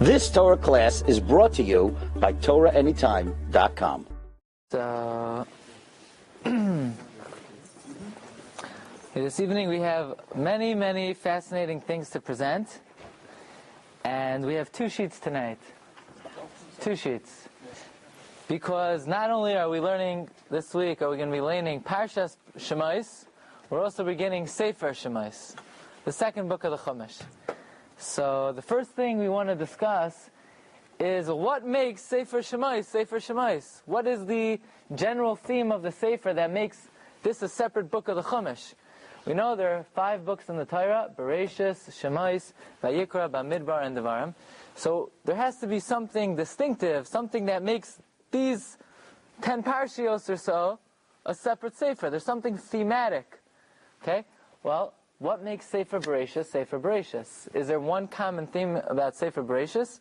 This Torah class is brought to you by TorahAnytime.com. This evening we have many, many fascinating things to present. And we have 2 sheets tonight. 2 sheets. Because not only are we learning this week, are we going to be learning Parsha Shemos, we're also beginning Sefer Shemos, the second book of the Chumash. So the first thing we want to discuss is what makes Sefer Shemos Sefer Shemos? What is the general theme of the Sefer that makes this a separate book of the Chumash? We know there are 5 books in the Torah: Bereshis, Shemos, Vayikra, Bamidbar, and Devarim. So there has to be something distinctive, something that makes these 10 parshios or so a separate Sefer. There's something thematic. Okay? Well, what makes Sefer Bereshis Sefer Bereshis? Is there one common theme about Sefer Bereshis?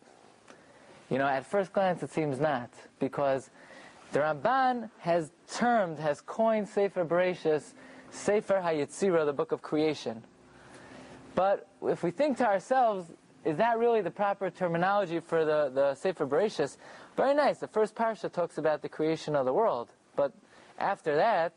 You know, at first glance it seems not, because the Ramban has coined Sefer Bereshis Sefer HaYetzirah, the book of creation. But if we think to ourselves, is that really the proper terminology for the Sefer Bereshis? Very nice. The first Parsha talks about the creation of the world. But after that,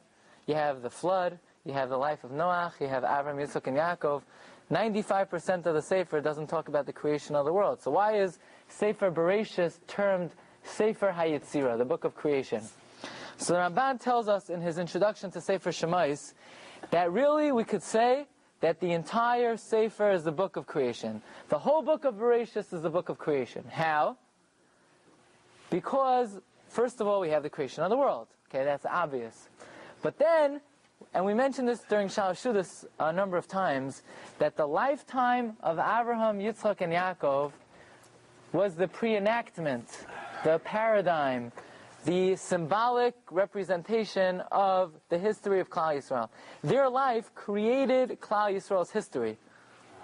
you have the flood, you have the life of Noach, you have Avram, Yitzchak, and Yaakov. 95% of the Sefer doesn't talk about the creation of the world. So why is Sefer Bereshis termed Sefer HaYetzirah, the book of creation? So the Ramban tells us in his introduction to Sefer Shemos that really we could say that the entire Sefer is the book of creation. The whole book of Bereshis is the book of creation. How? Because, first of all, we have the creation of the world. Okay, that's obvious. But then, and we mentioned this during Shalosh Shudas a number of times, that the lifetime of Abraham, Yitzchak, and Yaakov was the pre-enactment, the paradigm, the symbolic representation of the history of Klal Yisrael. Their life created Klal Yisrael's history.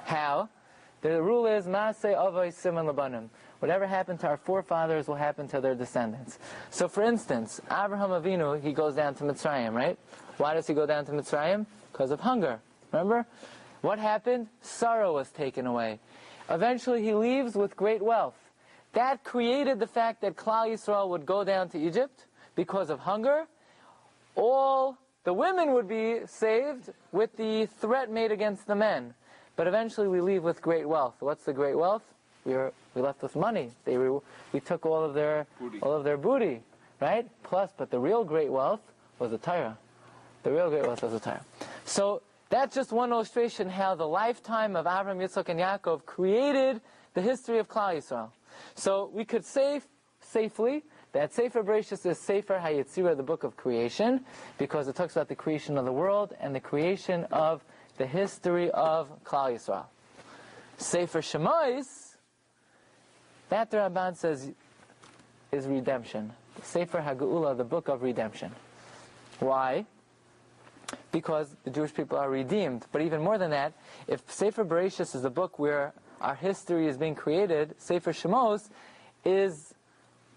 How? The rule is, Maaseh Avos Siman Labanim. Whatever happened to our forefathers will happen to their descendants. So for instance, Abraham Avinu, he goes down to Mitzrayim, right? Why does he go down to Mitzrayim? Because of hunger. Remember? What happened? Sarah was taken away. Eventually he leaves with great wealth. That created the fact that Klal Yisrael would go down to Egypt because of hunger. All the women would be saved with the threat made against the men. But eventually we leave with great wealth. What's the great wealth? We left with money. We took all of their booty, right? Plus, but the real great wealth was the Torah. The real great wealth was the Torah. So that's just one illustration how the lifetime of Avraham, Yitzchak, and Yaakov created the history of Klal Yisrael. So we could say safely that Sefer Bereshis is Sefer HaYetzirah, the book of creation, because it talks about the creation of the world and the creation of the history of Klal Yisrael. Sefer Shemos, that the Ramban says is redemption. Sefer HaGeulah, the book of redemption. Why? Because the Jewish people are redeemed. But even more than that, if Sefer Bereshis is the book where our history is being created, Sefer Shemos is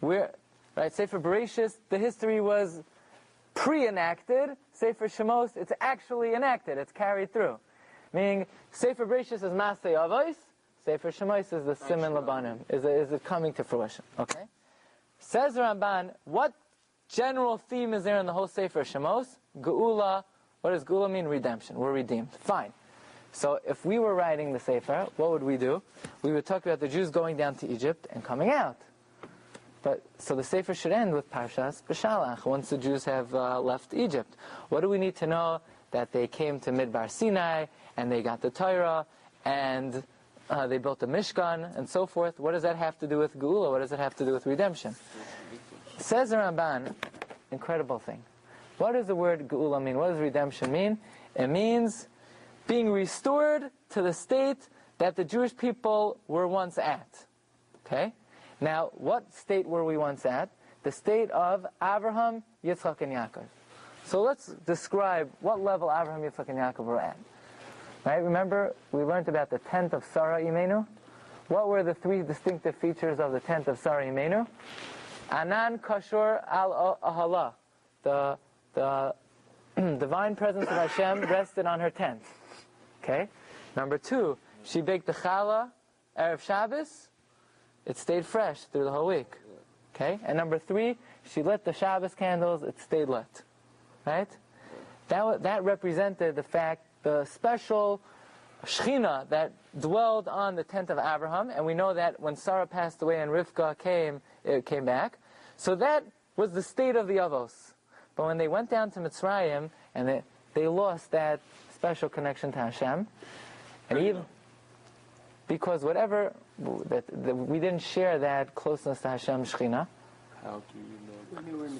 where, right? Sefer Bereshis, the history was pre-enacted. Sefer Shemos, it's actually enacted. It's carried through. Meaning, Sefer Bereshis is Maaseh Avos. Sefer Shemos is the Siman Labanim. Is it coming to fruition? Okay? Says the Ramban, what general theme is there in the whole Sefer Shemos? Geulah. What does Geulah mean? Redemption. We're redeemed. Fine. So if we were writing the Sefer, what would we do? We would talk about the Jews going down to Egypt and coming out. But so the Sefer should end with Parshas B'Shalach, once the Jews have left Egypt. What do we need to know? That they came to Midbar Sinai, and they got the Torah, and they built the Mishkan, and so forth. What does that have to do with Geulah? What does it have to do with redemption? Says the Ramban, incredible thing. What does the word Geulah mean? What does redemption mean? It means being restored to the state that the Jewish people were once at. Okay? Now, what state were we once at? The state of Abraham, Yitzchak, and Yaakov. So let's describe what level Abraham, Yitzchak, and Yaakov were at. Right? Remember, we learned about the tent of Sarah Imenu. What were the 3 distinctive features of the tent of Sarah Imenu? Anan Kashur al Ahala. The divine presence of Hashem rested on her tent. Okay? Number 2, she baked the challah Erev Shabbos, it stayed fresh through the whole week. Okay? And number 3, she lit the Shabbos candles, it stayed lit. Right? That represented the special Shechina that dwelled on the tent of Abraham, and we know that when Sarah passed away and Rivka came, it came back. So that was the state of the Avos. But when they went down to Mitzrayim, and they lost that special connection to Hashem, and even because whatever we didn't share that closeness to Hashem Shechina. How do you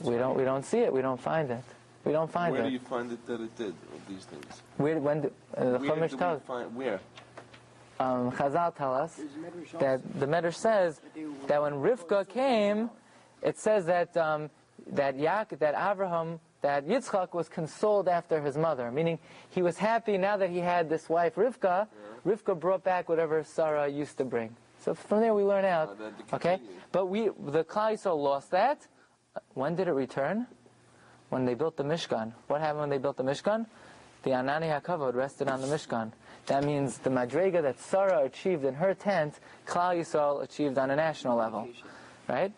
We know? don't see it. We don't find it. We don't find Where it. do you find it that it did, these things? The Chumash tells. Where? Chazal tell us that the Medrash says that when Rivka came, it says that Yitzchak was consoled after his mother, meaning he was happy now that he had this wife Rivka. Rivka brought back whatever Sarah used to bring. So from there we learn out. Okay, but the Klal Yisrael lost that. When did it return? When they built the Mishkan. What happened when they built the Mishkan? The Anani HaKavod rested on the Mishkan. That means the Madrega that Sarah achieved in her tent, Klal Yisrael achieved on a national level. Right?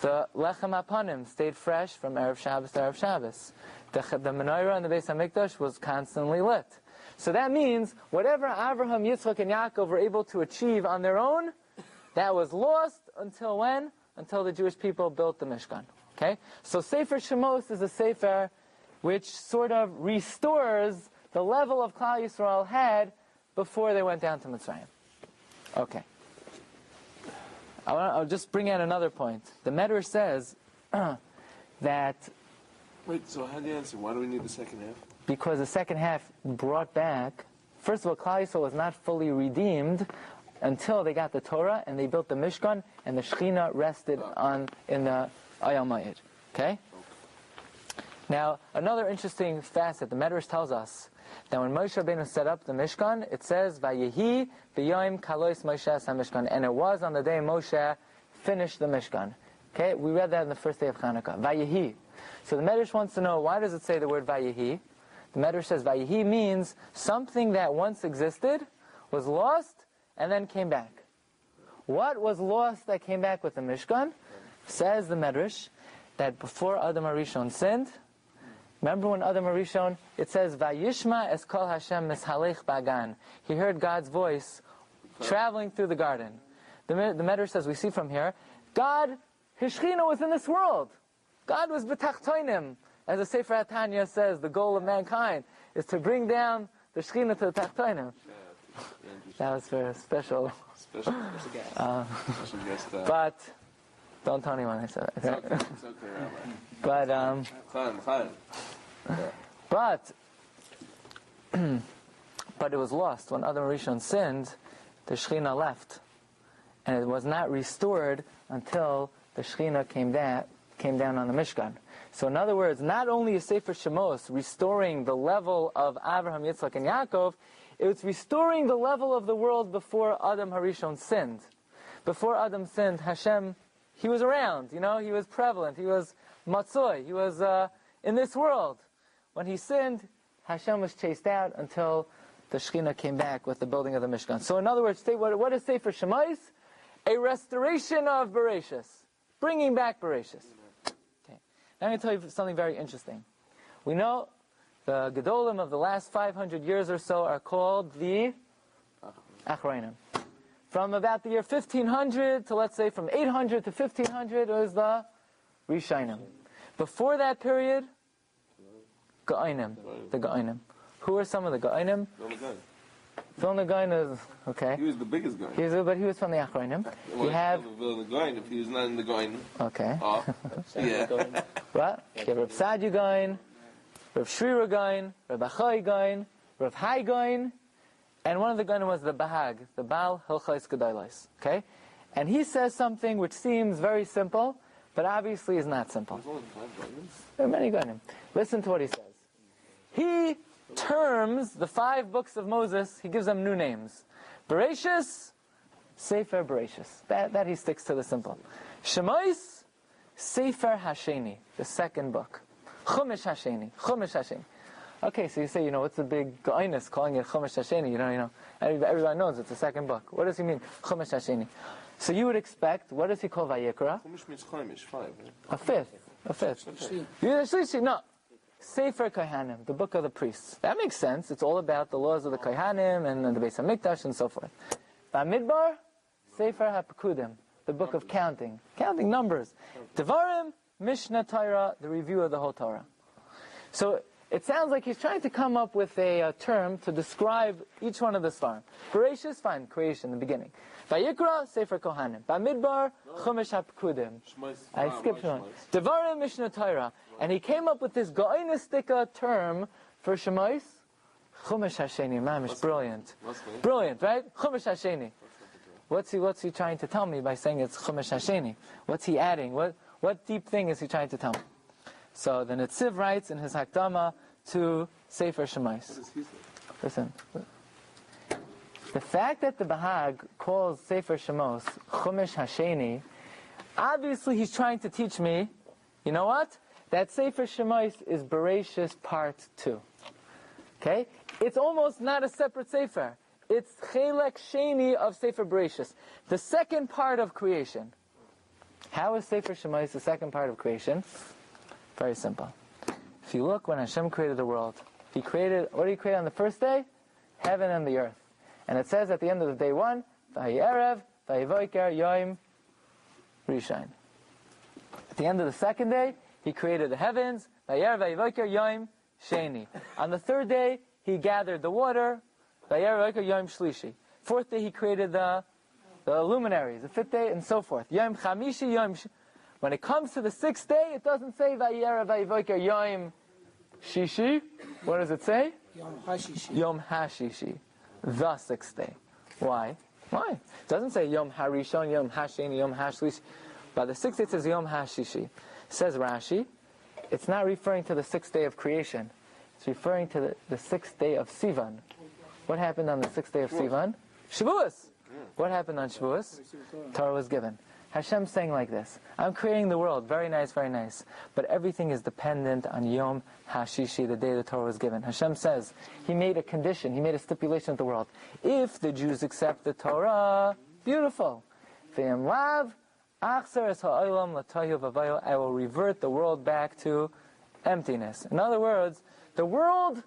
The Lechem HaPanim stayed fresh from Erev Shabbos to Erev Shabbos. The menorah in the Beis HaMikdash was constantly lit. So that means whatever Abraham, Yitzchak, and Yaakov were able to achieve on their own, that was lost until when? Until the Jewish people built the Mishkan. Okay? So Sefer Shemos is a Sefer which sort of restores the level of Klal Yisrael had before they went down to Mitzrayim. Okay. I'll just bring out another point. The Medrash says that... Wait, so how do you answer? Why do we need the second half? Because the second half brought back... First of all, Klal Yisrael was not fully redeemed until they got the Torah and they built the Mishkan and the Shechina rested in the Ayal Ma'id. Okay? Now, another interesting facet, the Medrash tells us that when Moshe Rabbeinu set up the Mishkan, it says, Vayehi b'yoim kalois Moshe ha-Mishkan. And it was on the day Moshe finished the Mishkan. Okay? We read that in the first day of Chanukah. Vayehi. So the Medrash wants to know, why does it say the word Vayehi? The Medrash says Vayehi means something that once existed, was lost, and then came back. What was lost that came back with the Mishkan? Says the Medrash that before Adam HaRishon sinned, remember when Adam HaRishon, it says, Vayishma es kol Hashem mishalech bagan. He heard God's voice traveling through the garden. The Medrash says, we see from here, God, His Shechina was in this world. God was b'tachtoinim. As the Sefer HaTanya says, the goal of mankind is to bring down the Shechina to the tachtoinim. That was for a special guest. But don't tell anyone I said it. It's okay, Rabbi. But Fine. But it was lost when Adam Rishon sinned. The Shechina left, and it was not restored until the Shechina came down on the Mishkan. So in other words, not only is Sefer Shemos restoring the level of Abraham, Yitzchak, and Yaakov, it's restoring the level of the world before Adam HaRishon sinned. Before Adam sinned, Hashem, He was around, He was prevalent, He was matzoi, He was in this world. When He sinned, Hashem was chased out until the Shechina came back with the building of the Mishkan. So in other words, what is Sefer Shemos? A restoration of Bereshis. Bringing back Bereshis. Okay. Now I'm going to tell you something very interesting. We know the Gedolim of the last 500 years or so are called the Achronim. From about the year 1500 to, let's say, from 800 to 1500 was the Rishonim. Before that period, Geonim, the Geonim. Who are some of the Geonim? Vilna Gaon is, okay. He was the biggest guy. But he was from the Achronim. You have... Vilna Gaon if he was not in the Gaon. Okay. Yeah. What? You have Rav Sadia Gaon, Rav Shrira Gaon, Rav Achai Gaon, Rav Hai Gaon, and one of the Gaonim was the Bahag, the Baal Hilchos Gedolos. Okay? And he says something which seems very simple, but obviously is not simple. There are many Gaonim. Listen to what he says. He terms the 5 books of Moses, he gives them new names. Bereshis, Sefer Bereshis. That he sticks to the simple. Shemos, Sefer Hasheni, the second book. Chumash Hasheni. Okay, so you say, what's the big gainus calling it Chumash Hasheni? Everybody knows it's the second book. What does he mean, Chumash Hasheni? So you would expect, what does he call Vayikra? Chumash means Chumash, 5. Right? A fifth. Shlishi, no. Sefer Kohanim, the book of the priests. That makes sense. It's all about the laws of the Kohanim and the Beis HaMikdash and so forth. Bamidbar, Sefer HaPekudim, the book of counting numbers. Devarim, Mishnah Torah, the review of the whole Torah. So it sounds like he's trying to come up with a term to describe each one of the Svarim. Bereshis, fine, creation, the beginning. Vayikra, Sefer Kohanim. Bamidbar, Chumash HaPekudim. I skipped one. Devarim, Mishnah Torah. And he came up with this Goinistika term for Shemos. Chumash Hasheni, mamish, brilliant. Brilliant, right? Chumash Hasheni. What's he trying to tell me by saying it's Chumash Hasheni? What's he adding? What deep thing is he trying to tell me? So the Netziv writes in his Hakdama to Sefer Shemos. Listen. The fact that the Bahag calls Sefer Shemos Chumash Hasheni, obviously he's trying to teach me, you know what? That Sefer Shemos is Bereshis part 2. Okay? It's almost not a separate Sefer. It's Chelek Sheni of Sefer Bereshis, the second part of creation. How is Sefer Shemos the second part of creation? Very simple. If you look when Hashem created the world, what did He create on the first day? Heaven and the earth. And it says at the end of the day 1, Vayerev, Vayevoiker, Yom, Rishon. At the end of the second day, He created the heavens, Vayerev, Vayevoiker, Yom, Sheni. On the third day, He gathered the water, Vayerev, Vayevoiker, Yom, Shlishi. Fourth day, He created the luminaries. The fifth day, and so forth. Yom, Chamishi, Yom, when it comes to the sixth day, it doesn't say Vayerev, Vayevoiker, Yom, Shishi. What does it say? Yom HaShishi. Yom HaShishi. The sixth day. Why? It doesn't say Yom HaRishon, Yom HaSheni, Yom HaShlishi. By the sixth day it says Yom HaShishi. Says Rashi, it's not referring to the sixth day of creation. It's referring to the sixth day of Sivan. What happened on the sixth day of Sivan? Shavuos. What happened on Shavuos? Torah was given. Hashem's saying like this: I'm creating the world, very nice, but everything is dependent on Yom HaShishi, the day the Torah was given. Hashem says, He made a condition, He made a stipulation of the world. If the Jews accept the Torah, beautiful. V'yem lav, achzer es ha'olam l'tohu v'vayo, I will revert the world back to emptiness. In other words, the world,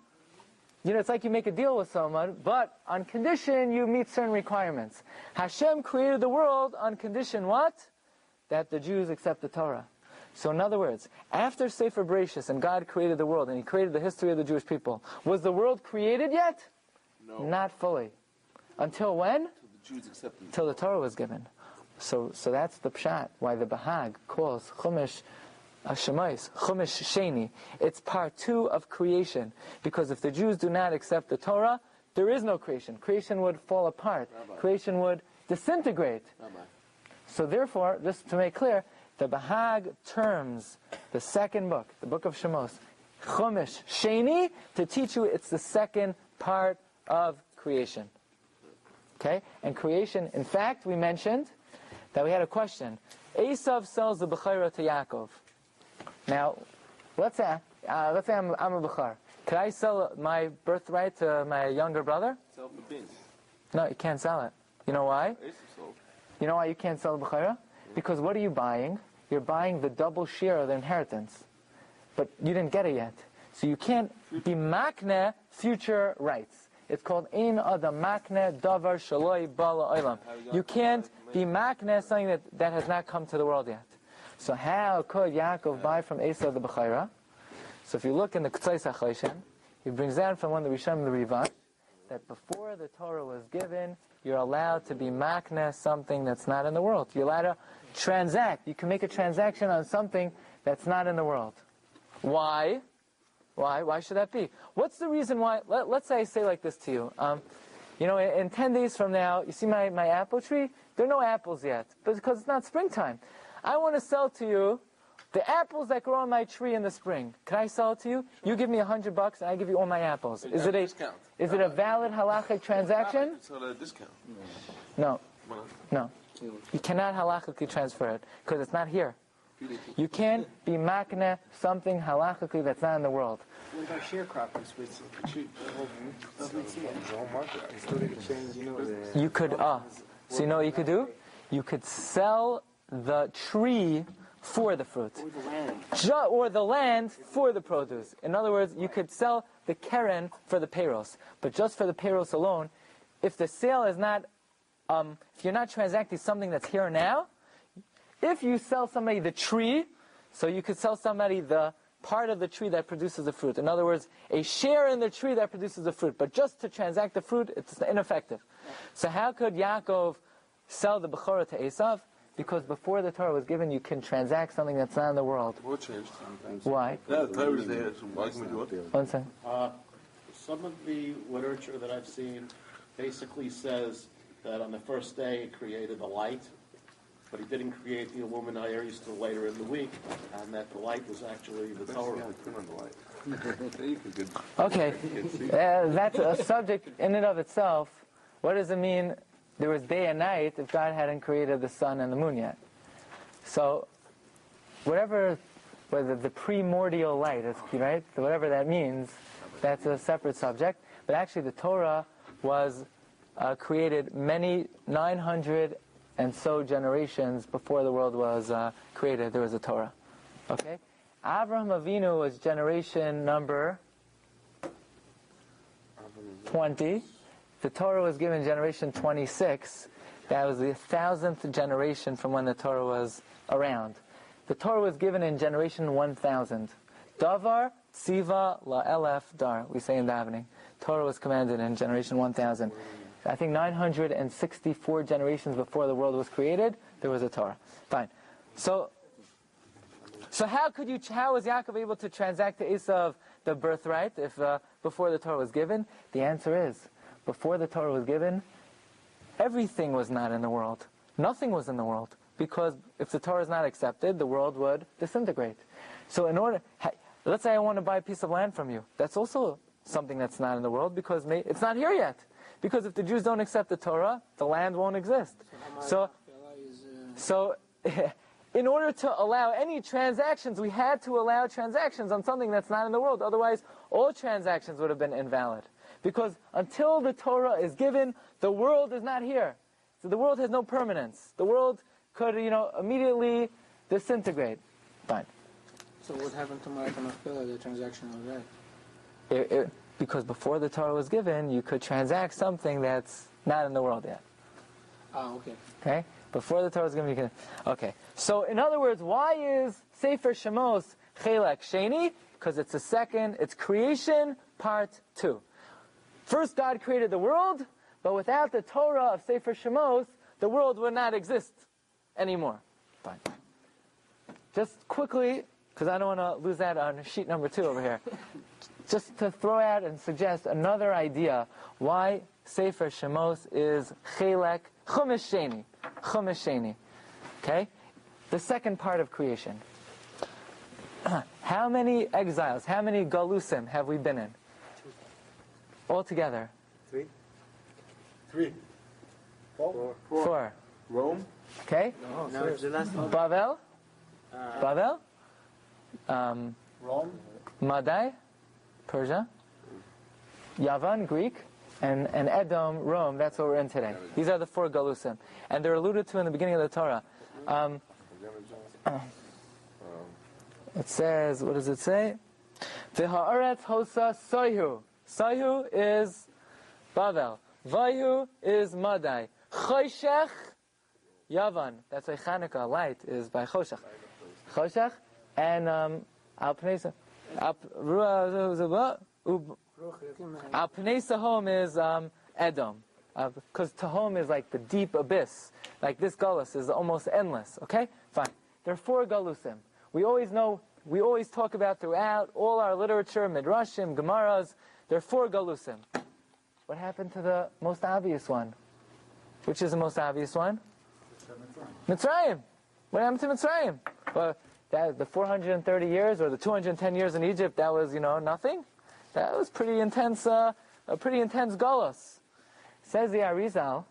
it's like you make a deal with someone, but on condition you meet certain requirements. Hashem created the world on condition what? That the Jews accept the Torah. So in other words, after Sefer Bereshis and God created the world and He created the history of the Jewish people, was the world created yet? No. Not fully. Until when? Until the Jews accepted Until the Torah was given. So that's the pshat, why the Bahag calls Chumash Shemos, Chumash Sheni. It's part 2 of creation. Because if the Jews do not accept the Torah, there is no creation. Creation would fall apart. Rabbi. Creation would disintegrate. Rabbi. So therefore, just to make clear, the Bahag terms the second book, the book of Shemos, Chumash Sheni, to teach you it's the second part of creation. Okay? And creation, in fact, we mentioned that we had a question. Esav sells the Bechira to Yaakov. Now, let's say I'm a Bechar. Could I sell my birthright to my younger brother? Sell for beans. No, you can't sell it. You know why? You know why you can't sell the Bechira? Because what are you buying? You're buying the double share of the inheritance. But you didn't get it yet. So you can't be makne future rights. It's called ein adam makne davar shaloi bala olam. You can't be makne something that has not come to the world yet. So how could Yaakov buy from Esau the Bechira? So if you look in the K'tzais HaChoshen, he brings down from one of the Rishonim, the Rivash, that before the Torah was given, you're allowed to be makne something that's not in the world. You're allowed to transact. You can make a transaction on something that's not in the world. Why? Why should that be? What's the reason why? Let's say I say like this to you. In 10 days from now, you see my apple tree? There are no apples yet, but because it's not springtime. I want to sell to you the apples that grow on my tree in the spring. Can I sell it to you? You give me $100 and I give you all my apples. Is it a valid halachic transaction? It's not a discount. No. You cannot halachically transfer it because it's not here. You can't be makne something halachically that's not in the world. What about sharecroppers with the tree? Doesn't see it. Still they could change, You could, so you know what you could do? you could sell the tree for the fruit. Or the land. Or the land for the produce. In other words, you could sell the keren for the payros. But just for the payros alone, if the sale is not, if you're not transacting something that's here now, if you sell somebody the tree, so you could sell somebody the part of the tree that produces the fruit. In other words, a share in the tree that produces the fruit. But just to transact the fruit, it's ineffective. So how could Yaakov sell the Bechorah to Esav? Because before the Torah was given, you can transact something that's not in the world. What changed? Why? No, the Torah is there, so why can we do it? One second. Some of the literature that I've seen basically says that on the first day it created the light, but he didn't create the illuminaries till later in the week, and that the light was actually the Torah. Turn on the light. There you can get- Okay, that's a subject in and of itself. What does it mean there was day and night if God hadn't created the sun and the moon yet? So, whether the primordial light is, right? So whatever that means, that's a separate subject. But actually the Torah was created many 900 and so generations before the world was created. There was a Torah. Okay? Avraham Avinu was generation number 20. The Torah was given generation 26. That was the 1000th generation from when the Torah was around. The Torah was given in generation 1000. Davar tziva la'elef dar, we say in davening. Torah was commanded in generation 1000. I think 964 generations before the world was created, there was a Torah. Fine. So how was Yaakov able to transact to Esav the birthright if before the Torah was given? The answer is, before the Torah was given, everything was not in the world. Nothing was in the world. Because if the Torah is not accepted, the world would disintegrate. So let's say I want to buy a piece of land from you. That's also something that's not in the world because it's not here yet. Because if the Jews don't accept the Torah, the land won't exist. So in order to allow any transactions, we had to allow transactions on something that's not in the world. Otherwise, all transactions would have been invalid. Because until the Torah is given, the world is not here. So the world has no permanence. The world could, immediately disintegrate. Fine. So what happened to Malach Machpelah, the transaction of that? Because before the Torah was given, you could transact something that's not in the world yet. Ah, okay. Okay? Before the Torah was given, you can... Okay. So, in other words, why is Sefer Shemos Chelek Sheni? Because it's creation, part 2. First, God created the world, but without the Torah of Sefer Shemos, the world would not exist anymore. Fine. Just quickly, because I don't want to lose that on sheet number 2 over here. Just to throw out and suggest another idea why Sefer Shemos is Chelek Chumash Sheni. Chumash Sheni. Okay? The second part of creation. How many exiles, how many galusim have we been in? Altogether? 3. 4. Rome. Okay? No, it's the last one. Bavel? Rome. Madai? Persia? Yavan, Greek? And Edom, Rome. That's what we're in today. These are the 4 galusim. And they're alluded to in the beginning of the Torah. It says, what does it say? V'ha'aretz hosa soihu. Soihu is Bavel. Vayu is Madai. Choshech, Yavan. That's why Chanukah, light, is by Choshech. Choshech, and Al Pnei Sahom is Edom. Because Tahom is like the deep abyss. Like this Galus is almost endless. Okay? Fine. There are 4 Galusim. We always talk about throughout all our literature, Midrashim, Gemaras, there are 4 Galusim. What happened to the most obvious one? Which is the most obvious one? Mitzrayim. What happened to Mitzrayim? Well, the 430 years or the 210 years in Egypt, that was, nothing. That was pretty intense, a pretty intense Galus. Says the Arizal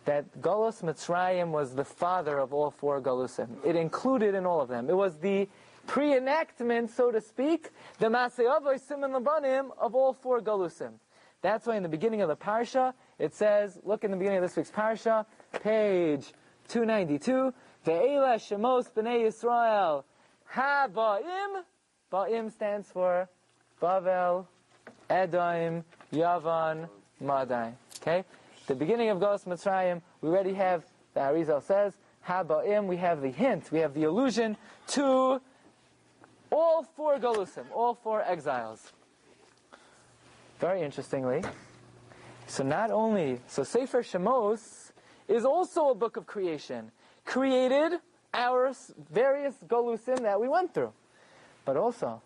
that Galus Mitzrayim was the father of all 4 Galusim. It included in all of them. It was the pre-enactment, so to speak, the Maseyavoy Siman Labanim of all 4 Galusim. That's why in the beginning of the Parsha, it says, look in the beginning of this week's Parsha, page 292. Ve'ela Shemos b'nei Yisrael ha-ba'im. Ba'im stands for Bavel, Edom, Yavan, Madai. Okay? The beginning of Geulah Mitzrayim, we already have, the Arizal says, ha-ba'im, we have the hint, we have the allusion to all four Galusim, all four exiles. Very interestingly, so Sefer Shemos is also a book of creation. Created our various Galusim that we went through. But also,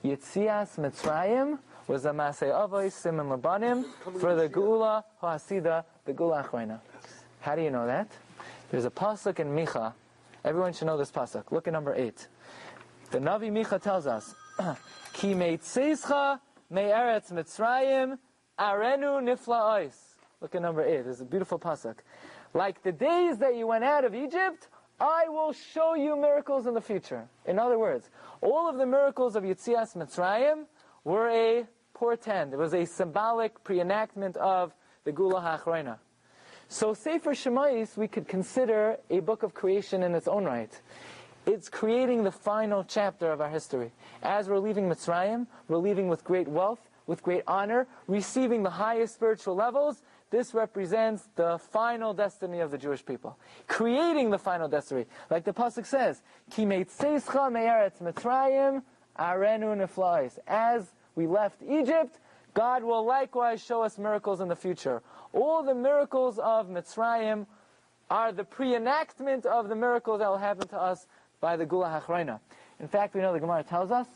Yetzias Mitzrayim was a Masei Avos Siman Labanim for the Geulah Ha'asida, the Geulah Achroina. How do you know that? There's a pasuk in Micha. Everyone should know this pasuk. Look at number 8. The Navi Micha tells us, Ki meitzeischa me'eretz Mitzrayim arenu nifla'os. Look at number 8. There's a beautiful pasuk. Like the days that you went out of Egypt, I will show you miracles in the future. In other words, all of the miracles of Yetzias Mitzrayim were a portend. It was a symbolic pre-enactment of the Geulah HaAchroina. So Sefer Shemos we could consider a book of creation in its own right. It's creating the final chapter of our history. As we're leaving Mitzrayim, we're leaving with great wealth, with great honor, receiving the highest spiritual levels. This represents the final destiny of the Jewish people. Creating the final destiny. Like the pasuk says, Ki meitzeischa me'eretz Mitzrayim arenu nifla'os. As we left Egypt, God will likewise show us miracles in the future. All the miracles of Mitzrayim are the pre-enactment of the miracles that will happen to us by the Geulah HaAchroina. In fact, we know the Gemara tells us,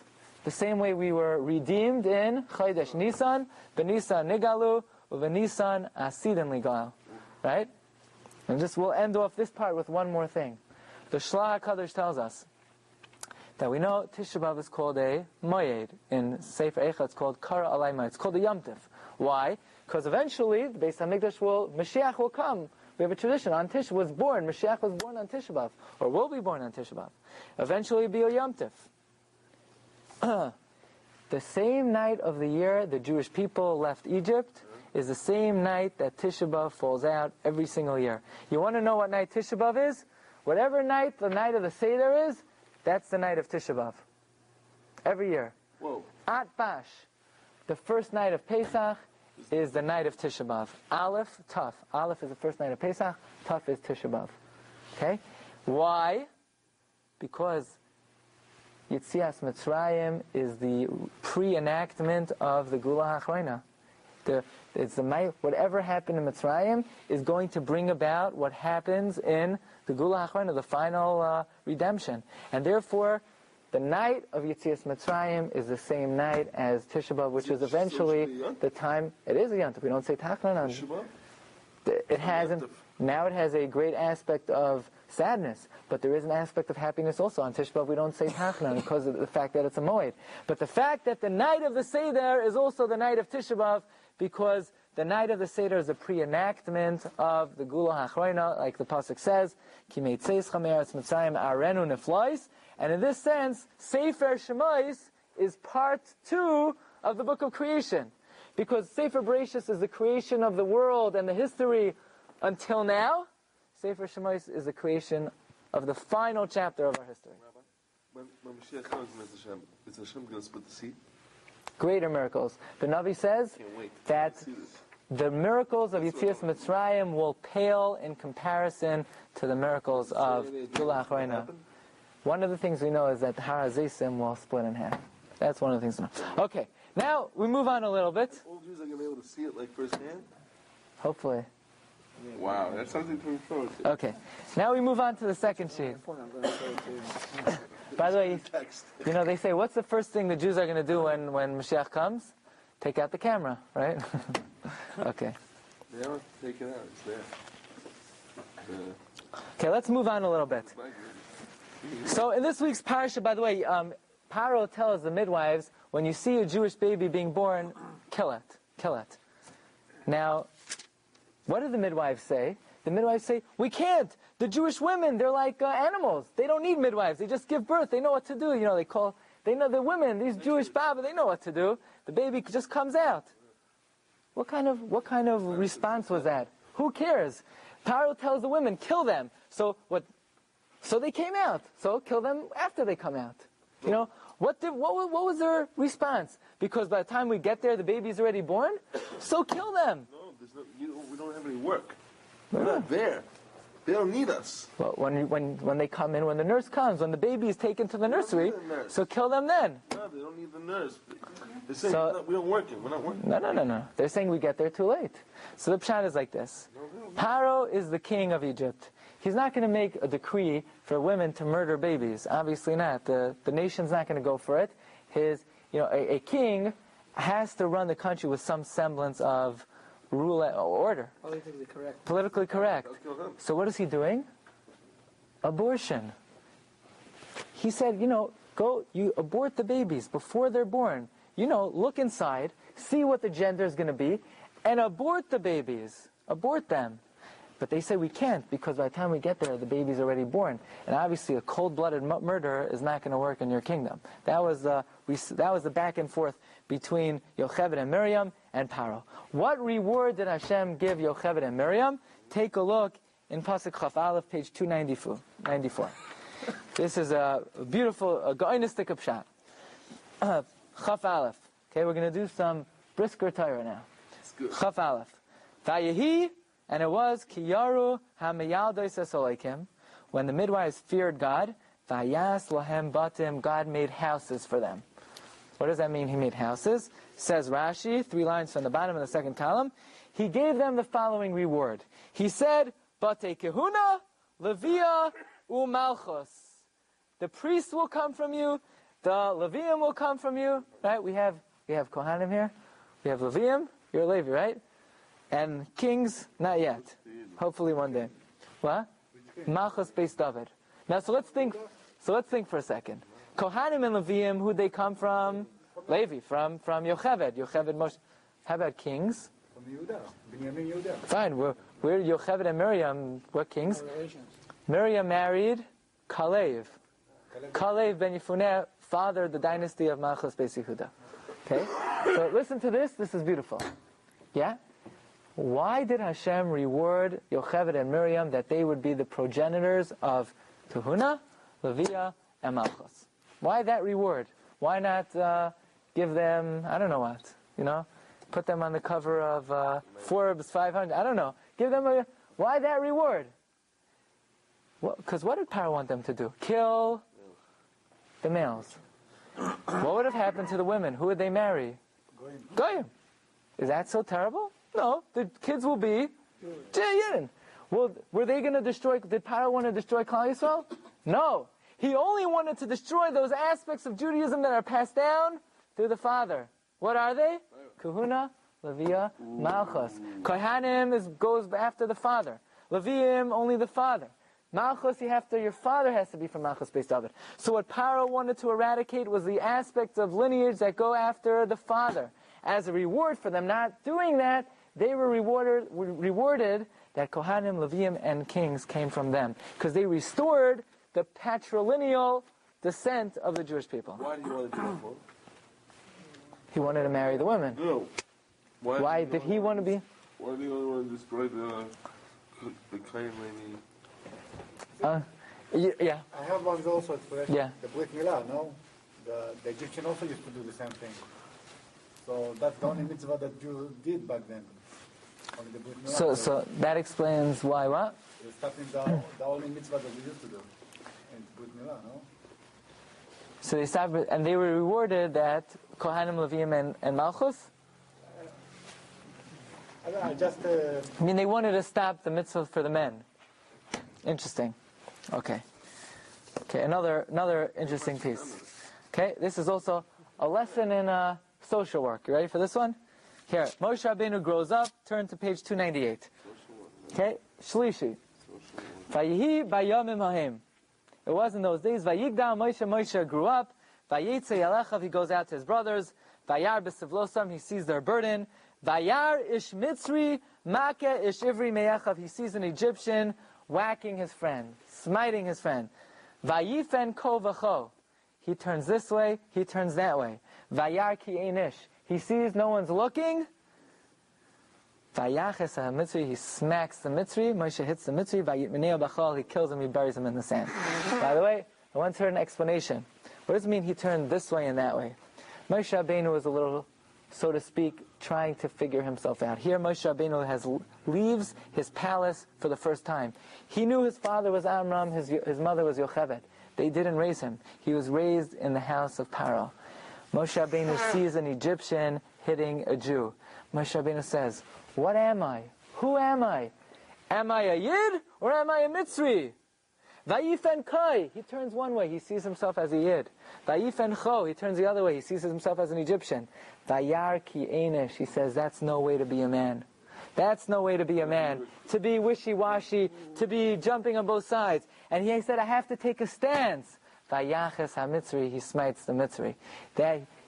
the same way we were redeemed in Chodesh Nisan, B'Nisan Nigalu, U'V'Nisan Asidan Ligal. Right? And we'll end off this part with one more thing. The Shlach HaKadosh tells us that we know Tisha B'Av is called a Moyed. In Sefer Eicha it's called Kara Alay Moyed. It's called a Yom Tif. Why? Because eventually the Beis HaMikdash Mashiach will come. We have a tradition. On Tisha was born. Mashiach was born on Tisha B'Av, or will be born on Tisha B'Av. Eventually it'll be a Yom Tif. The same night of the year the Jewish people left Egypt is the same night that Tisha B'Av falls out every single year. You want to know what night Tisha B'Av is? Whatever night the night of the Seder is, that's the night of Tisha B'Av. Every year. Whoa. At Bash, the first night of Pesach is the night of Tisha B'Av. Aleph, Taf. Aleph is the first night of Pesach. Taf is Tisha B'Av. Okay? Why? Because Yetzias Mitzrayim is the pre-enactment of the Geulah HaAchroina. Whatever happened in Mitzrayim is going to bring about what happens in the Geulah HaAchroina, the final redemption. And therefore, the night of Yetzias Mitzrayim is the same night as Tisha B'Av, which is eventually the time. It is a Yontif. We don't say Tachlan. It has a great aspect of sadness, but there is an aspect of happiness also. On Tisha B'Av we don't say Tachlan because of the fact that it's a Moed. But the fact that the night of the Seder is also the night of Tisha B'Av, because the night of the Seder is a pre-enactment of the Geulah HaAchroina, like the pasuk says, Ki meitzeischa me'eretz Mitzrayim arenu nifla'os. And in this sense, Sefer Shemos is part 2 of the book of creation. Because Sefer Bereshis is the creation of the world and the history until now. Sefer Shemos is the creation of the final chapter of our history. When Mashiach comes, is Hashem going to split the sea? Greater miracles. The Navi says that the miracles of Yetzias Mitzrayim will pale in comparison to the miracles of Geulah HaAchroina. One of the things we know is that Har HaZeisim will split in half. That's one of the things we know. Okay, now we move on a little bit. All Jews are going to be able to see it like firsthand? Hopefully. Wow, that's something to look forward to. Okay, now we move on to the second sheet. By the way, you know, they say, what's the first thing the Jews are going to do when Mashiach comes? Take out the camera, right? Okay. They don't take it out, it's there. Okay, let's move on a little bit. So in this week's Parsha, by the way, Paro tells the midwives, when you see a Jewish baby being born, kill it. Kill it. Now, what do the midwives say? The midwives say, we can't. The Jewish women, they're like animals. They don't need midwives. They just give birth. They know what to do. You know, they know the women, these Jewish Baba, they know what to do. The baby just comes out. What kind of response was that? Who cares? Paro tells the women, kill them. So they came out. So kill them after they come out. You know, what was their response? Because by the time we get there, the baby's already born? So kill them. No, we don't have any work. We're not there. They don't need us. Well, when they come in, when the nurse comes, when the baby is taken to the nursery, so kill them then. No, they don't need the nurse. They're saying we don't work. We're not working. No. They're saying we get there too late. So the pshat is like this. Paro is the king of Egypt. He's not going to make a decree for women to murder babies. Obviously not. The nation's not going to go for it. A king has to run the country with some semblance of rule or order. Politically correct. So what is he doing? Abortion. He said, go, you abort the babies before they're born. Look inside, see what the gender is going to be, and abort the babies. Abort them. But they say we can't, because by the time we get there, the baby's already born. And obviously a cold-blooded murder is not going to work in your kingdom. That was the back and forth between Yocheved and Miriam and Paro. What reward did Hashem give Yocheved and Miriam? Take a look in Pasuk Chaf Aleph, page 294. This is a beautiful, Geunistic pshat. Chaf Aleph. Okay, we're going to do some brisker Torah now. Chaf Aleph. Vayehi, and it was Kiyaru Hamayaldois Esoleikim, when the midwives feared God, Vayas Lahem Batim, God made houses for them. What does that mean, He made houses? Says Rashi, 3 lines from the bottom of the second column. He gave them the following reward. He said, Bate Kehuna, Levia, Umalchus. The priests will come from you, the Levium will come from you. Right? We have Kohanim here. We have Levium, you're a Levi, right? And kings, not yet. Hopefully one day. What? Malchus based David. Now, so let's think for a second. Kohanim and Leviim, who they come from? Levi, from Yocheved Moshe. How about kings? From Yehuda. Binyamin Yehuda. Fine, we're Yocheved and Miriam, we're kings. Miriam married Kalev. Kalev ben Yefuneh fathered the dynasty of Malchus Beis Yehuda. Okay? So listen to this is beautiful. Yeah? Why did Hashem reward Yocheved and Miriam that they would be the progenitors of Tehuna, Leviah, and Malchus? Why that reward? Why not give them, I don't know what, put them on the cover of Forbes 500, I don't know. Give them why that reward? Because what did Paro want them to do? Kill the males. What would have happened to the women? Who would they marry? Goyim. Is that so terrible? No, the kids will be Yidden. Well, were they going to destroy, did Paro want to destroy Klal Yisrael? No. He only wanted to destroy those aspects of Judaism that are passed down through the father. What are they? Kahuna, Leviah, Malchus. Kohanim goes after the father. Leviim, only the father. Malchus, your father has to be from Malchus based David. So what Paro wanted to eradicate was the aspects of lineage that go after the father. As a reward for them not doing that, they were rewarded that Kohanim, Leviim, and kings came from them. Because they restored the patrilineal descent of the Jewish people. Why did he want to do that for? He wanted to marry the women. No. Why did he want to be? Why did he want to destroy the claim lady? Yeah. I have one also explanation. Yeah. The Brit Milah, no? The Egyptian also used to do the same thing. So that's the only mitzvah that Jews did back then. Only the Brit Milah. So that explains why what? It's starting the only mitzvah that we used to do. In Brit Milah, no? So they stopped, and they were rewarded that Kohanim, Leviim, and Malchus? I just... they wanted to stop the mitzvah for the men. Interesting. Okay, another interesting piece. Okay, this is also a lesson in social work. You ready for this one? Here, Moshe Rabbeinu grows up, turn to page 298. Okay, Shlishi. Vayihi bayamim hahem. It was in those days. Vayigdal Moshe grew up. Vayetze Yalechav, he goes out to his brothers. Vayar b'sivlosam, he sees their burden. Vayar ish mitzri, makeh ish ivri meyachav, he sees an Egyptian whacking his friend, smiting his friend. Vayifen ko v'cho, he turns this way, he turns that way. Vayar ki einish, he sees no one's looking. Vayaches ha-Mitzri, he smacks the Mitzri. Moshe hits the Mitzri. Vayitminei b'chol, he kills him, he buries him in the sand. By the way, I once heard an explanation. What does it mean he turned this way and that way? Moshe Rabbeinu was a little, so to speak, trying to figure himself out. Here Moshe Rabbeinu leaves his palace for the first time. He knew his father was Amram, his mother was Yocheved. They didn't raise him. He was raised in the house of Paro. Moshe Rabbeinu sees an Egyptian hitting a Jew. Moshe Rabbeinu says, what am I? Who am I? Am I a Yid or am I a Mitzri? Vayifen Kai, he turns one way, he sees himself as a Yid. Vayifen Cho, he turns the other way, he sees himself as an Egyptian. Vayar Ki Einish, he says, that's no way to be a man. That's no way to be a man. To be wishy-washy, to be jumping on both sides. And he said, I have to take a stance. Vayaches ha-Mitzri, he smites the Mitzri.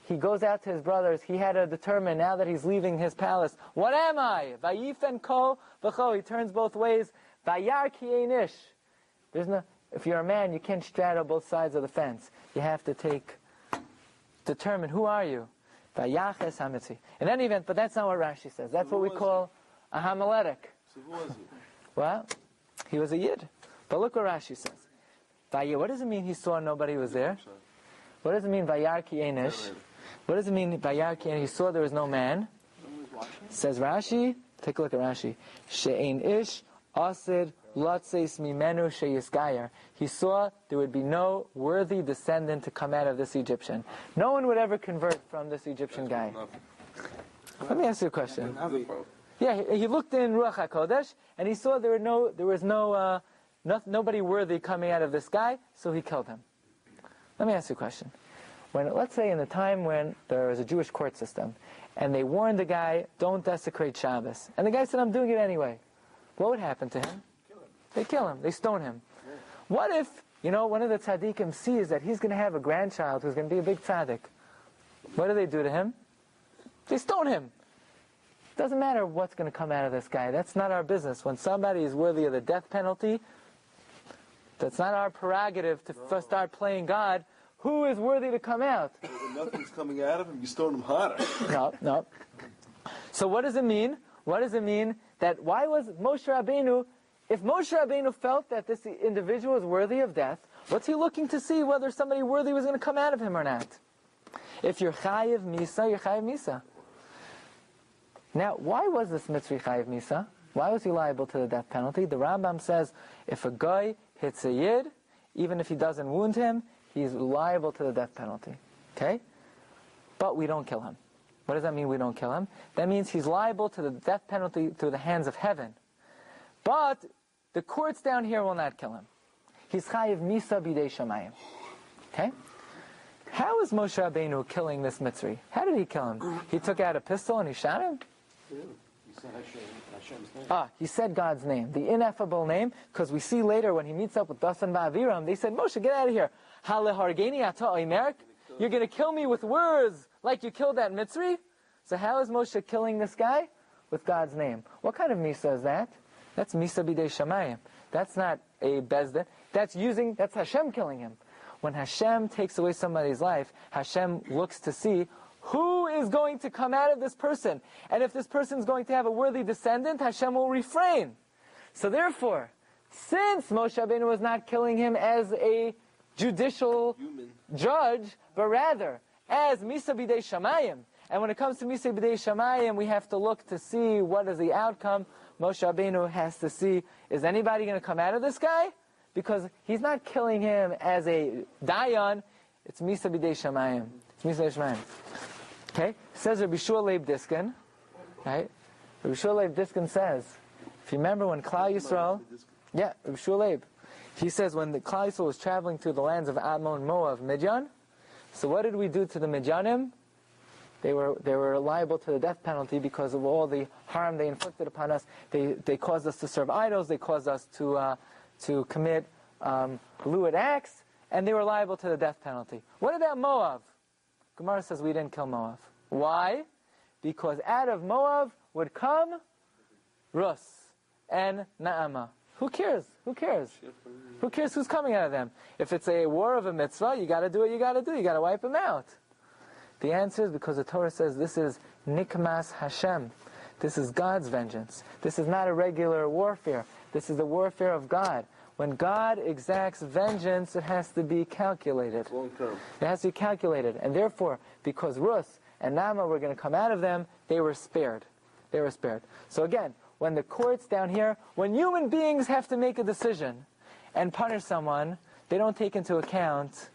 He goes out to his brothers, he had to determine, now that he's leaving his palace, what am I? Vayifen Ko v'cho, he turns both ways. Vayar Ki Einish. If you're a man, you can't straddle both sides of the fence. You have to determine, who are you? Vayaches ha-Mitzri. In any event, but that's not what Rashi says. That's what we call a homiletic. So who was he? Well, he was a Yid. But look what Rashi says. What does it mean he saw nobody was there? What does it mean Vayar Ki Einish? What does it mean Vayar Ki Einish? He saw there was no man. Says Rashi, take a look at Rashi. She'ein ish asid lotzeis mimenu sheyiskayer. He saw there would be no worthy descendant to come out of this Egyptian. No one would ever convert from this Egyptian guy. Let me ask you a question. Yeah, he looked in Ruach HaKodesh and he saw there was nobody worthy coming out of this guy, so he killed him. Let me ask you a question. Let's say in the time when there was a Jewish court system, and they warned the guy, don't desecrate Shabbos, and the guy said, I'm doing it anyway, what would happen to him? They kill him. They stone him. Yeah. What if, one of the tzaddikim sees that he's going to have a grandchild who's going to be a big tzaddik? What do they do to him? They stone him. Doesn't matter what's going to come out of this guy. That's not our business. When somebody is worthy of the death penalty, that's not our prerogative to start playing God. Who is worthy to come out? When nothing's coming out of him, you stone him harder. No. So what does it mean? What does it mean that why was Moshe Rabbeinu, if Moshe Rabbeinu felt that this individual is worthy of death, what's he looking to see whether somebody worthy was going to come out of him or not? If you're chayiv misa, you're chayiv misa. Now, why was this Mitzri chayiv misa? Why was he liable to the death penalty? The Rambam says, if a guy hits a Yid, even if he doesn't wound him, he's liable to the death penalty. Okay? But we don't kill him. What does that mean, we don't kill him? That means he's liable to the death penalty through the hands of heaven. But the courts down here will not kill him. He's chayiv misa bidei shamayim. Okay? How is Moshe Rabbeinu killing this Mitzri? How did he kill him? He took out a pistol and he shot him? He said Hashem's name. He said God's name, the ineffable name, because we see later when he meets up with Dasan Ba'aviram, they said, Moshe, get out of here. Halehargeni ata oimerek? You're going to kill me with words like you killed that Mitzri? So how is Moshe killing this guy? With God's name. What kind of Misa is that? That's Misa bidei shamayim. That's not a Bezdin. That's Hashem killing him. When Hashem takes away somebody's life, Hashem looks to see who is going to come out of this person. And if this person is going to have a worthy descendant, Hashem will refrain. So therefore, since Moshe Rabbeinu was not killing him as a judicial judge, but rather as Misa bidei shamayim, and when it comes to Misa bidei shamayim, we have to look to see what is the outcome. Moshe Rabbeinu has to see, is anybody going to come out of this guy? Because he's not killing him as a dayan, it's Misa bidei shamayim. It's Misa bidei shamayim. Okay? Says Rabbi Shua Leib Diskin, right? Rabbi Shua Leib Diskin says, if you remember when Klal Yisrael, Rabbi Shua Leib, he says when the Klal Yisrael was traveling through the lands of Ammon, Moab, Midian, so what did we do to the Midianim? They were liable to the death penalty because of all the harm they inflicted upon us. They caused us to serve idols. They caused us to commit lewd acts, and they were liable to the death penalty. What about Moab? Gemara says we didn't kill Moab. Why? Because out of Moab would come Rus and Naamah. Who cares? Who cares? Who cares who's coming out of them? If it's a war of a mitzvah, you got to do what you got to do. You got to wipe them out. The answer is because the Torah says this is Nikmas Hashem. This is God's vengeance. This is not a regular warfare. This is the warfare of God. When God exacts vengeance, it has to be calculated. Long term. It has to be calculated. And therefore, because Rus and Nama were going to come out of them, they were spared. They were spared. So again, when the courts down here, when human beings have to make a decision and punish someone, they don't take into account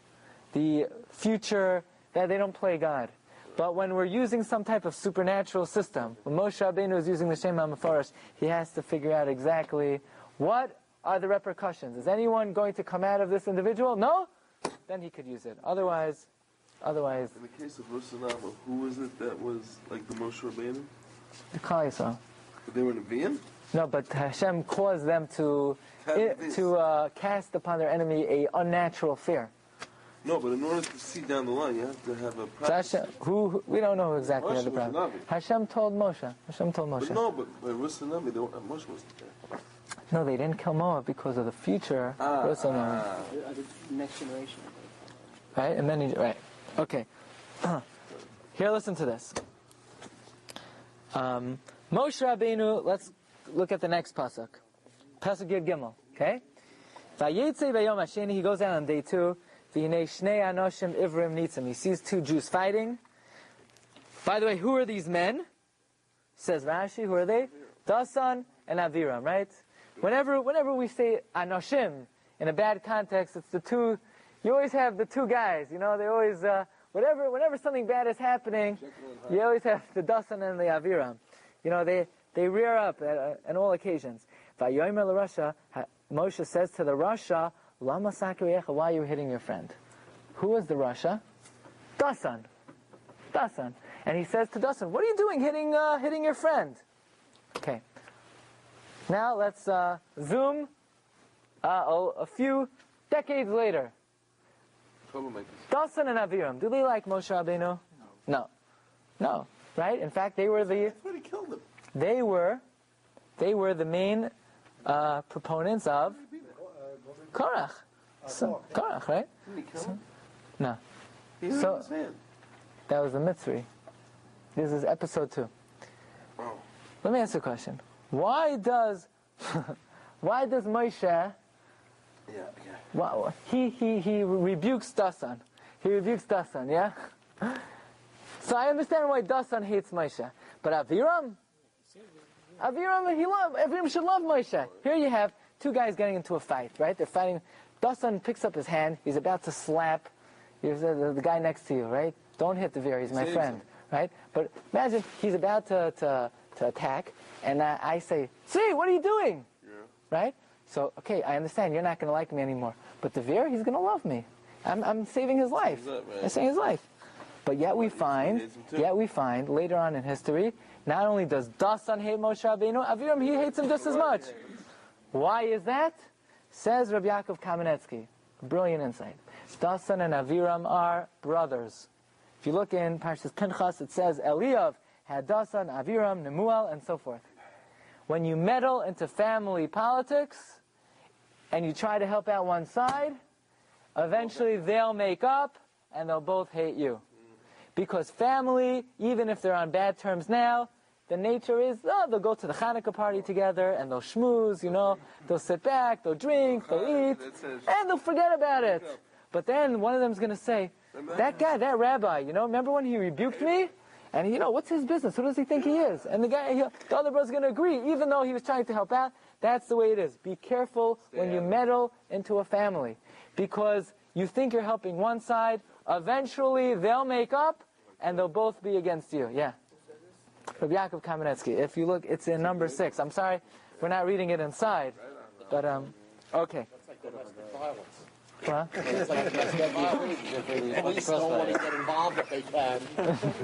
the future, that they don't play God. But when we're using some type of supernatural system, when Moshe Rabbeinu is using the Shem HaMefarash, he has to figure out exactly what are the repercussions. Is anyone going to come out of this individual? No? Then he could use it. Otherwise... In the case of Rusanama, who was it that was like the Moshe Rabbeinu? The Klal Yisrael. They were Nevi'im? No, but Hashem caused them to cast upon their enemy a unnatural fear. No, but in order to see down the line, you have to have a So practice. Hashem, we don't know who exactly Moshe had the was problem. a Navi. Hashem told Moshe. But no, but by Rusanami, Moshe wasn't there. No, they didn't kill Moab because of the future. Jerusalem. The next generation. Right? And then right. Okay. Here, listen to this. Moshe Rabbeinu, let's look at the next pasuk. Pasuk Yud Gimel. Okay? Vayetze vayom hasheni, he goes out on day 2. V'hinei shnei anoshim ivrim nitzim. He sees 2 Jews fighting. By the way, who are these men? Says Rashi, who are they? Dasan and Aviram, right? Whenever we say anoshim in a bad context, it's the 2. You always have the 2 guys. You know, they always whenever something bad is happening, you always have the Dasan and the Aviram. You know, they rear up at all occasions. Vayomer l'Rasha, Moshe says to the Rasha, Lama Sakariyecha, why are you hitting your friend? Who was the Rasha? Dasan. And he says to Dasan, what are you doing hitting your friend? Okay. Now let's zoom a few decades later. Dasan and Aviram, do they like Moshe Rabbeinu? No. Right? In fact, they were That's why he killed him. They were the main proponents of Korach. So, Korach, right? Didn't he kill him? No. He hit So- his hand. That was the Mitzri. This is episode 2. Oh. Let me ask you a question. Why does Moshe, Yeah. wow, he rebukes Dasan. He rebukes Dasan, yeah? So I understand why Dasan hates Moshe. But Aviram should love Moshe. Here you have 2 guys getting into a fight, right? They're fighting. Dasan picks up his hand. He's about to slap the guy next to you, right? Don't hit the Veer. He's my friend, right? But imagine he's about to attack, and I say, "See, what are you doing?" Yeah. Right? So, okay, I understand. You're not going to like me anymore. But the Veer, he's going to love me. I'm saving his life. I'm saving his life. But yet we find later on in history, not only does Dasan hate Moshe Rabbeinu, Aviram, he hates him just as much. Why is that? Says Rabbi Yaakov Kamenetsky. Brilliant insight. Dasan and Aviram are brothers. If you look in Parshas Pinchas, it says Eliav had Dasan, Aviram, Nemuel, and so forth. When you meddle into family politics and you try to help out one side, eventually they'll make up and they'll both hate you. Because family, even if they're on bad terms now, the nature is, they'll go to the Hanukkah party together and they'll schmooze, they'll sit back, they'll drink, they'll eat, and they'll forget about it. But then one of them's going to say, that guy, that rabbi, remember when he rebuked me? And what's his business? Who does he think he is? And the other brother's going to agree, even though he was trying to help out. That's the way it is. Be careful when you meddle into a family. Because you think you're helping one side, eventually they'll make up, and they'll both be against you. Yeah. Rabbi Yaakov Kamenetsky. If you look, it's in number 6. I'm sorry, we're not reading it inside. But, okay. What? Police don't want to get involved if they can.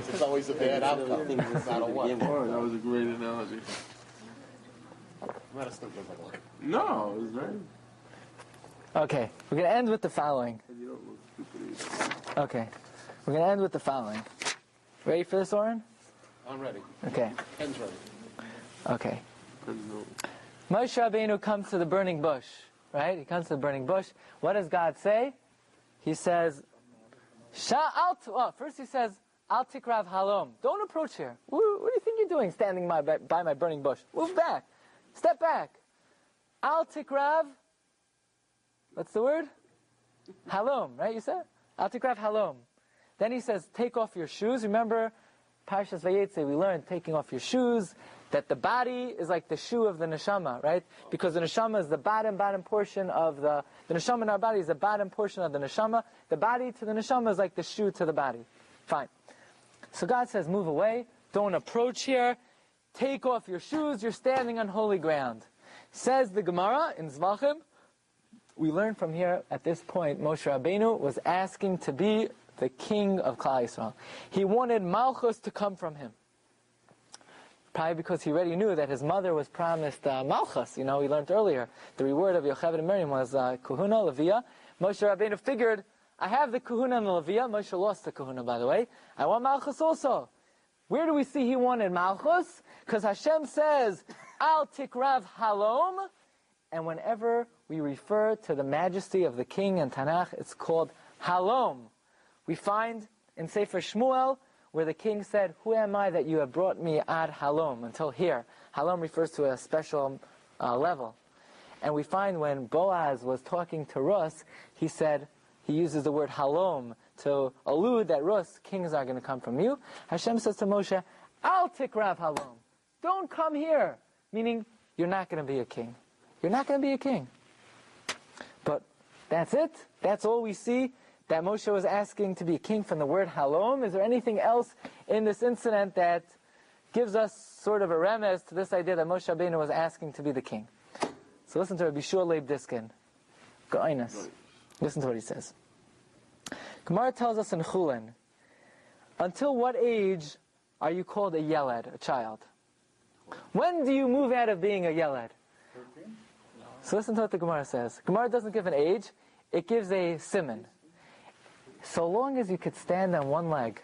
It's always a bad outcome, no matter what. Oh, that was a great analogy. No, it was very... Okay, we're going to end with the following. You don't look stupid either. Okay, we're going to end with the following. Ready for this, Oren? I'm ready. Okay. Ken's ready. Okay. Moshe Rabbeinu comes to the burning bush, right? He comes to the burning bush. What does God say? He says, first he says, Al tikrav halom. Don't approach here. What do you think you're doing standing by my burning bush? Move back. Step back. Al tikrav, what's the word? Halom, right? You said? Al tikrav halom. Then he says, take off your shoes. Remember, Parshas Vayetze, we learned taking off your shoes, that the body is like the shoe of the neshama, right? Because the neshama is the bottom portion of the neshama in our body is the bottom portion of the neshama. The body to the neshama is like the shoe to the body. Fine. So God says, move away. Don't approach here. Take off your shoes. You're standing on holy ground. Says the Gemara in Zvachim, we learn from here, at this point, Moshe Rabbeinu was asking to be the king of Klal Yisrael. He wanted Malchus to come from him. Probably because he already knew that his mother was promised Malchus. We learned earlier, the reward of Yocheved and Miriam was Kahuna, Leviah. Moshe Rabbeinu figured, I have the Kahuna and the Leviah. Moshe lost the Kahuna, by the way. I want Malchus also. Where do we see he wanted Malchus? Because Hashem says, Al tikrav halom. And whenever we refer to the majesty of the king in Tanakh, it's called halom. We find in Sefer Shmuel, where the king said, who am I that you have brought me ad halom, until here. Halom refers to a special level. And we find when Boaz was talking to Rus, he uses the word halom to allude that Rus, kings are going to come from you. Hashem says to Moshe, Al tikrav halom. Don't come here. Meaning, you're not going to be a king. You're not going to be a king. But that's it. That's all we see that Moshe was asking to be a king from the word halom. Is there anything else in this incident that gives us sort of a remez to this idea that Moshe Rabbeinu was asking to be the king? So listen to Rabbi Shua Leib Diskin. Go'inus. Listen to what he says. Gemara tells us in Chulin, until what age are you called a yeled, a child? When do you move out of being a yeled? So listen to what the Gemara says. Gemara doesn't give an age, it gives a siman. So long as you could stand on one leg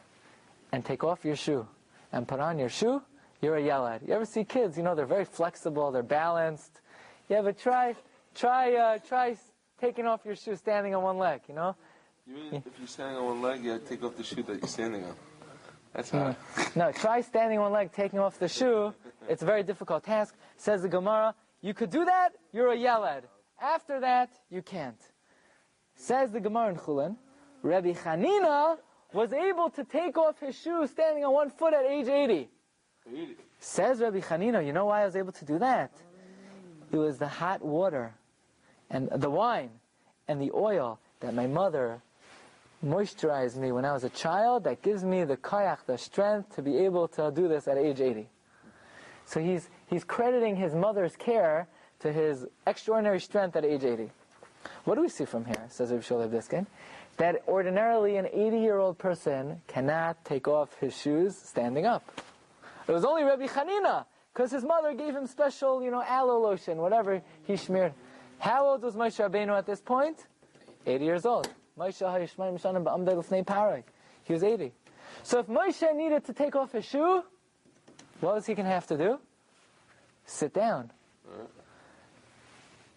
and take off your shoe and put on your shoe, you're a yeled. You ever see kids, they're very flexible, they're balanced. You ever try taking off your shoe standing on one leg, You mean if you're standing on one leg, you have to take off the shoe that you're standing on? That's hard. No, try standing on one leg, taking off the shoe. It's a very difficult task. Says the Gemara, you could do that, you're a yeled. After that, you can't. Says the Gemara in Chulin, Rabbi Chanina was able to take off his shoe standing on one foot at age 80. Says Rabbi Chanina, you know why I was able to do that? It was the hot water and the wine and the oil that my mother moisturized me when I was a child that gives me the koyach, the strength to be able to do this at age 80. So he's crediting his mother's care to his extraordinary strength at age 80. What do we see from here, says Rabbi Shua Leib Diskin? That ordinarily an 80-year-old person cannot take off his shoes standing up. It was only Rabbi Chanina, because his mother gave him special, aloe lotion, whatever he smeared. How old was Moshe Rabbeinu at this point? 80 years old. He was 80. So if Moshe needed to take off his shoe, what was he going to have to do? Sit down.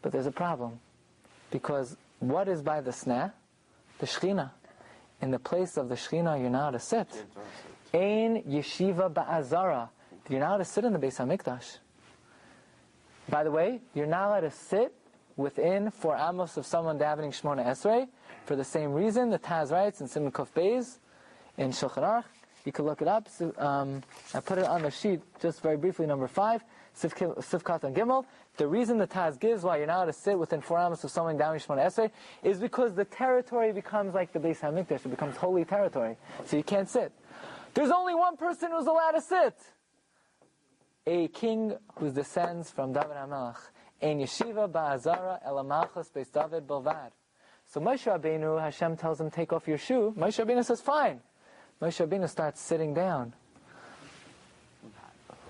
But there's a problem. Because what is by the sneh? The Shechina. In the place of the Shechina, you're not allowed to sit. Ein yeshiva ba'azara. You're not allowed to sit in the Beis HaMikdash. By the way, you're not allowed to sit within 4 amos of someone davening Shmona Esrei. For the same reason, the Taz writes in Siman Kuf Beis, in Shulchan Aruch, you can look it up. I put it on the sheet just very briefly, number 5, Sivkat and Gimel. The reason the Taz gives why you're not allowed to sit within 4 amos of someone davening Shmona Esrei is because the territory becomes like the Beis HaMikdash. It becomes holy territory. So you can't sit. There's only one person who's allowed to sit. A king who descends from David HaMelech. Ein yeshiva ba'azara el malchus beis David bilvad. So Moshe Rabbeinu, Hashem tells him, take off your shoe. Moshe Rabbeinu says, fine. Moshe Rabbeinu starts sitting down.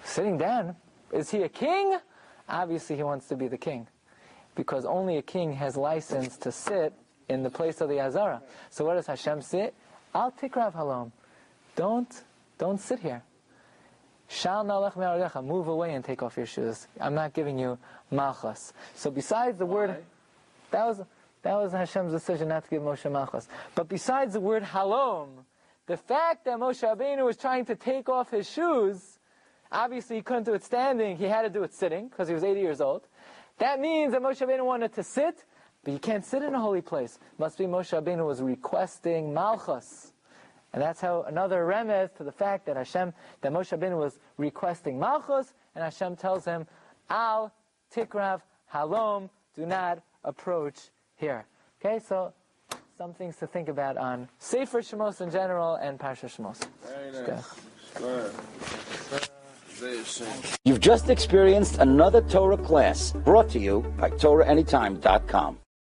Sitting down? Is he a king? Obviously he wants to be the king. Because only a king has license to sit in the place of the Azara. So what does Hashem say? Al tikrav halom. Don't sit here. Shal nalech me'arecha. Move away and take off your shoes. I'm not giving you malchus. So besides the word, that was Hashem's decision not to give Moshe malchus. But besides the word halom, the fact that Moshe Rabbeinu was trying to take off his shoes, obviously he couldn't do it standing, he had to do it sitting, because he was 80 years old. That means that Moshe Rabbeinu wanted to sit, but you can't sit in a holy place. Must be Moshe Rabbeinu was requesting Malchus. And that's how another remez to the fact that Moshe Rabbeinu was requesting Malchus, and Hashem tells him, Al Tikrav Halom, do not approach here. Okay, so some things to think about on Sefer Shemos in general and Parsha Shemos. Very nice. You've just experienced another Torah class brought to you by TorahAnytime.com.